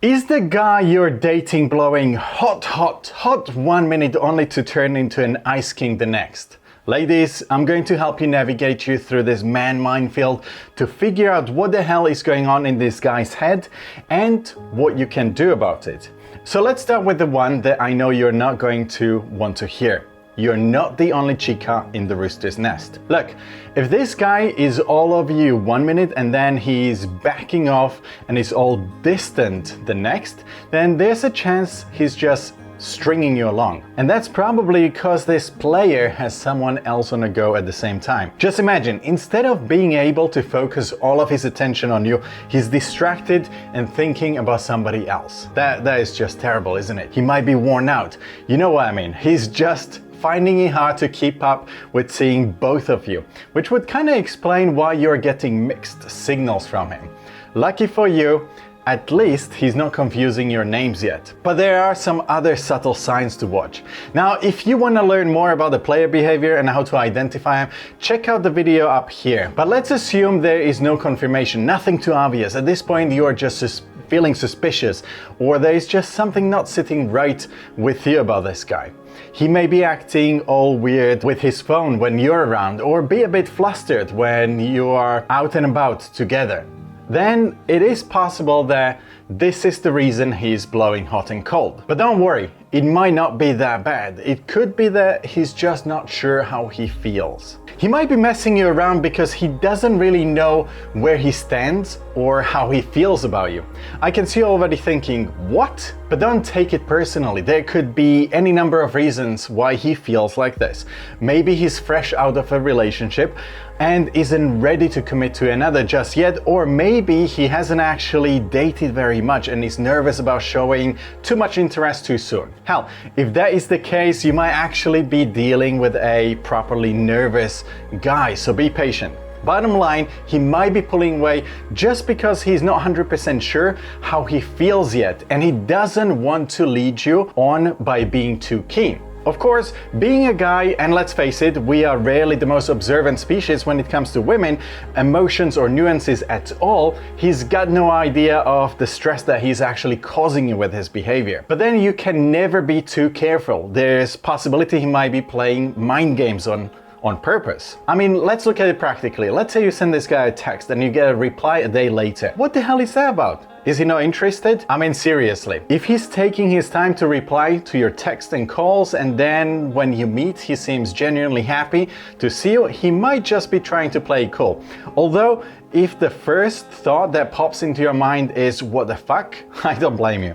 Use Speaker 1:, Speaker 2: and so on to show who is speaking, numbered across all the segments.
Speaker 1: Is the guy you're dating blowing hot 1 minute only to turn into an ice king the next? Ladies, I'm going to help you navigate you through this man minefield to figure out what the hell is going on in this guy's head and what you can do about it. So let's start with the one that I know you're not going to want to hear. You're not the only chica in the rooster's nest. Look, if this guy is all of you 1 minute and then he's backing off and is all distant the next, then there's a chance he's just stringing you along. And that's probably because this player has someone else on the go at the same time. Just imagine, instead of being able to focus all of his attention on you, he's distracted and thinking about somebody else. That is just terrible, isn't it? He might be worn out. You know what I mean? He's just finding it hard to keep up with seeing both of you, which would kind of explain why you're getting mixed signals from him. Lucky for you, at least he's not confusing your names yet. But there are some other subtle signs to watch. Now, if you want to learn more about the player behavior and how to identify him, check out the video up here. But let's assume there is no confirmation, nothing too obvious. At this point, you are just feeling suspicious, or there is just something not sitting right with you about this guy. He may be acting all weird with his phone when you're around, or be a bit flustered when you are out and about together. Then it is possible that this is the reason he's blowing hot and cold. But don't worry, it might not be that bad. It could be that he's just not sure how he feels. He might be messing you around because he doesn't really know where he stands or how he feels about you. I can see you already thinking, what? But don't take it personally. There could be any number of reasons why he feels like this. Maybe he's fresh out of a relationship and isn't ready to commit to another just yet, or maybe he hasn't actually dated very much and is nervous about showing too much interest too soon. Hell, if that is the case, you might actually be dealing with a properly nervous guy, so be patient. Bottom line, he might be pulling away just because he's not 100% sure how he feels yet, and he doesn't want to lead you on by being too keen. Of course, being a guy, and let's face it, we are rarely the most observant species when it comes to women, emotions or nuances at all, he's got no idea of the stress that he's actually causing you with his behavior. But then you can never be too careful. There's possibility he might be playing mind games on purpose. I mean, let's look at it practically. Let's say you send this guy a text and you get a reply a day later. What the hell is that about? Is he not interested? I mean, seriously. If he's taking his time to reply to your text and calls, and then when you meet he seems genuinely happy to see you, he might just be trying to play it cool. Although, if the first thought that pops into your mind is, what the fuck? I don't blame you.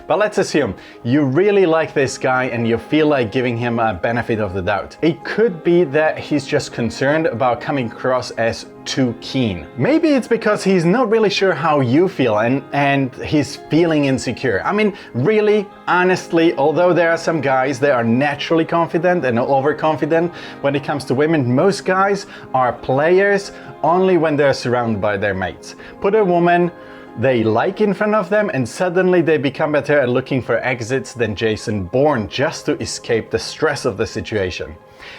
Speaker 1: But let's assume you really like this guy and you feel like giving him a benefit of the doubt. It could be that he's just concerned about coming across as too keen. Maybe it's because he's not really sure how you feel and he's feeling insecure. I mean, really, honestly, although there are some guys that are naturally confident and overconfident when it comes to women, most guys are players only when they're surrounded by their mates. Put a woman they like in front of them and suddenly they become better at looking for exits than Jason Bourne just to escape the stress of the situation.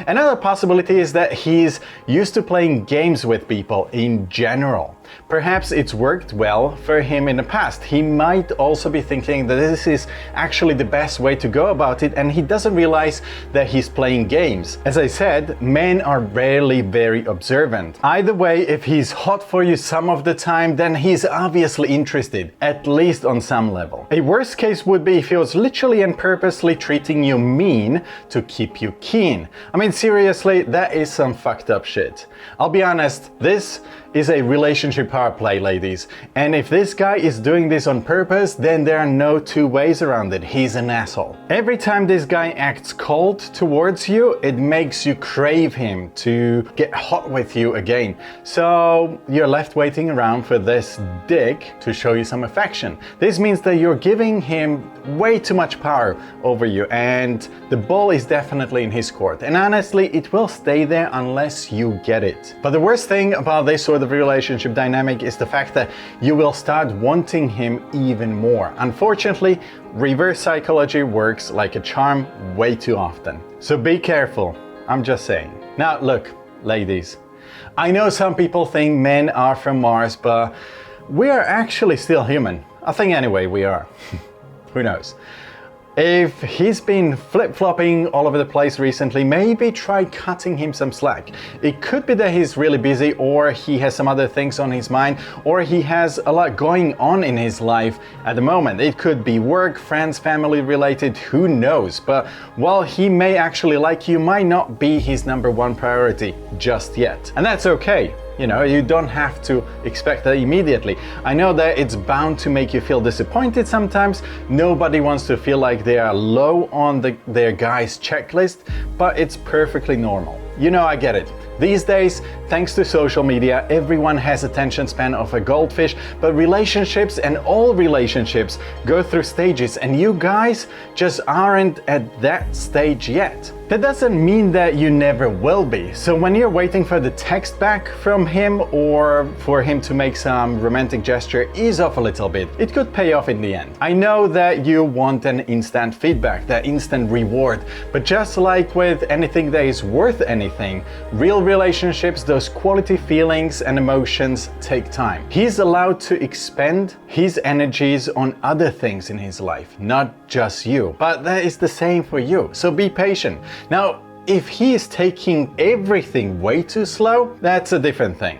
Speaker 1: Another possibility is that he's used to playing games with people in general. Perhaps it's worked well for him in the past. He might also be thinking that this is actually the best way to go about it, and he doesn't realize that he's playing games. As I said, men are rarely very observant. Either way, if he's hot for you some of the time, then he's obviously interested, at least on some level. A worst case would be if he was literally and purposely treating you mean to keep you keen. I mean, seriously, that is some fucked up shit. I'll be honest, this is a relationship power play, ladies. And if this guy is doing this on purpose, then there are no two ways around it. He's an asshole. Every time this guy acts cold towards you, it makes you crave him to get hot with you again. So you're left waiting around for this dick to show you some affection. This means that you're giving him way too much power over you, and the ball is definitely in his court. And honestly, it will stay there unless you get it. But the worst thing about this sort of relationship dynamic is the fact that you will start wanting him even more. Unfortunately, reverse psychology works like a charm way too often. So be careful, I'm just saying. Now look, ladies, I know some people think men are from Mars, but we are actually still human. I think anyway we are. Who knows? If he's been flip-flopping all over the place recently, maybe try cutting him some slack. It could be that he's really busy, or he has some other things on his mind, or he has a lot going on in his life at the moment. It could be work, friends, family related, who knows? But while he may actually like you, might not be his number one priority just yet. And that's okay. You know, you don't have to expect that immediately. I know that it's bound to make you feel disappointed sometimes. Nobody wants to feel like they are low on their guy's checklist, but it's perfectly normal. You know, I get it. These days, thanks to social media, everyone has attention span of a goldfish, but relationships, and all relationships, go through stages, and you guys just aren't at that stage yet. That doesn't mean that you never will be. So when you're waiting for the text back from him, or for him to make some romantic gesture, ease off a little bit. It could pay off in the end. I know that you want an instant feedback, that instant reward, but just like with anything that is worth anything, real relationships, those quality feelings and emotions take time. He's allowed to expend his energies on other things in his life, not just you. But that is the same for you, so be patient. Now, if he is taking everything way too slow, that's a different thing.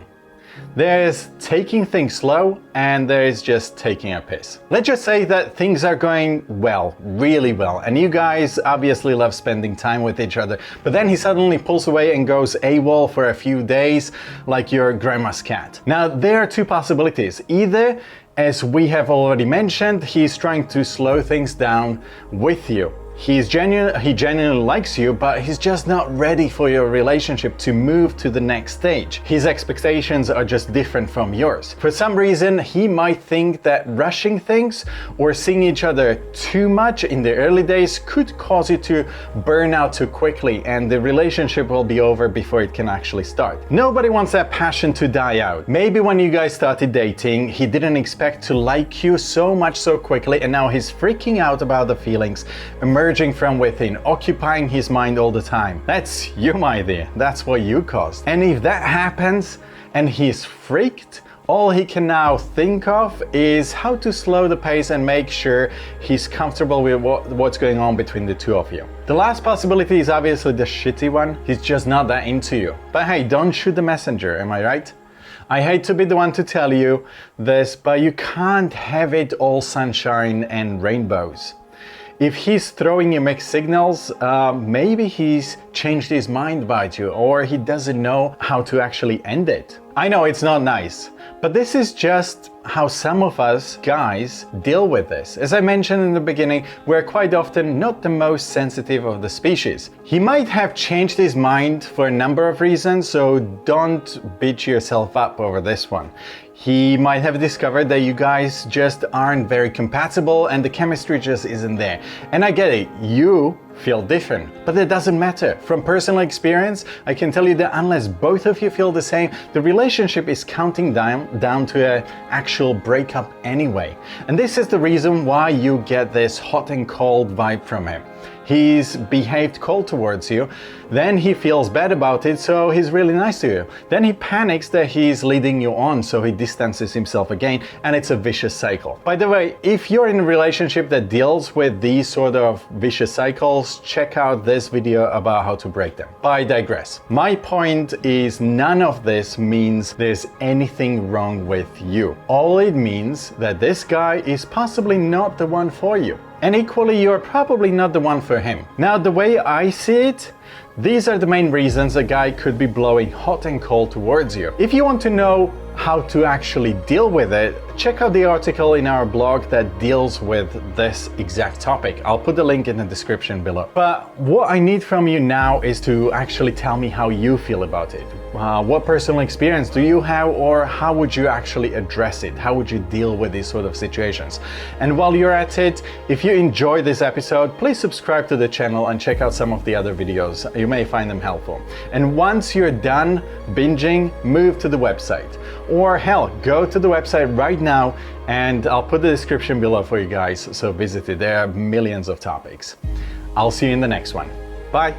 Speaker 1: There's taking things slow, and there's just taking a piss. Let's just say that things are going well, really well, and you guys obviously love spending time with each other, but then he suddenly pulls away and goes AWOL for a few days, like your grandma's cat. Now, there are two possibilities. Either, as we have already mentioned, he's trying to slow things down with you. He genuinely likes you, but he's just not ready for your relationship to move to the next stage. His expectations are just different from yours. For some reason, he might think that rushing things or seeing each other too much in the early days could cause you to burn out too quickly, and the relationship will be over before it can actually start. Nobody wants that passion to die out. Maybe when you guys started dating, he didn't expect to like you so much so quickly, and now he's freaking out about the feelings emerging from within, occupying his mind all the time. That's you, my dear. That's what you caused. And if that happens and he's freaked, all he can now think of is how to slow the pace and make sure he's comfortable with what's going on between the two of you. The last possibility is obviously the shitty one. He's just not that into you. But hey, don't shoot the messenger, am I right? I hate to be the one to tell you this, but you can't have it all sunshine and rainbows. If he's throwing you mixed signals, maybe he's changed his mind about you, or he doesn't know how to actually end it. I know it's not nice, but this is just how some of us guys deal with this. As I mentioned in the beginning, we're quite often not the most sensitive of the species. He might have changed his mind for a number of reasons, so don't beat yourself up over this one. He might have discovered that you guys just aren't very compatible and the chemistry just isn't there. And I get it, you feel different, but that doesn't matter. From personal experience, I can tell you that unless both of you feel the same, the relationship is counting down to an actual breakup anyway. And this is the reason why you get this hot and cold vibe from him. He's behaved cold towards you, then he feels bad about it, so he's really nice to you. Then he panics that he's leading you on, so he distances himself again, and it's a vicious cycle. By the way, if you're in a relationship that deals with these sort of vicious cycles, check out this video about how to break them. But I digress. My point is, none of this means there's anything wrong with you. All it means that this guy is possibly not the one for you. And equally, you're probably not the one for him. Now, the way I see it, these are the main reasons a guy could be blowing hot and cold towards you. If you want to know how to actually deal with it, check out the article in our blog that deals with this exact topic. I'll put the link in the description below. But what I need from you now is to actually tell me how you feel about it. What personal experience do you have, or how would you actually address it? How would you deal with these sort of situations? And while you're at it, if you enjoyed this episode, please subscribe to the channel and check out some of the other videos. You may find them helpful. And once you're done binging, move to the website. Or hell, go to the website right now, and I'll put the description below for you guys, so visit it. There are millions of topics. I'll see you in the next one. Bye.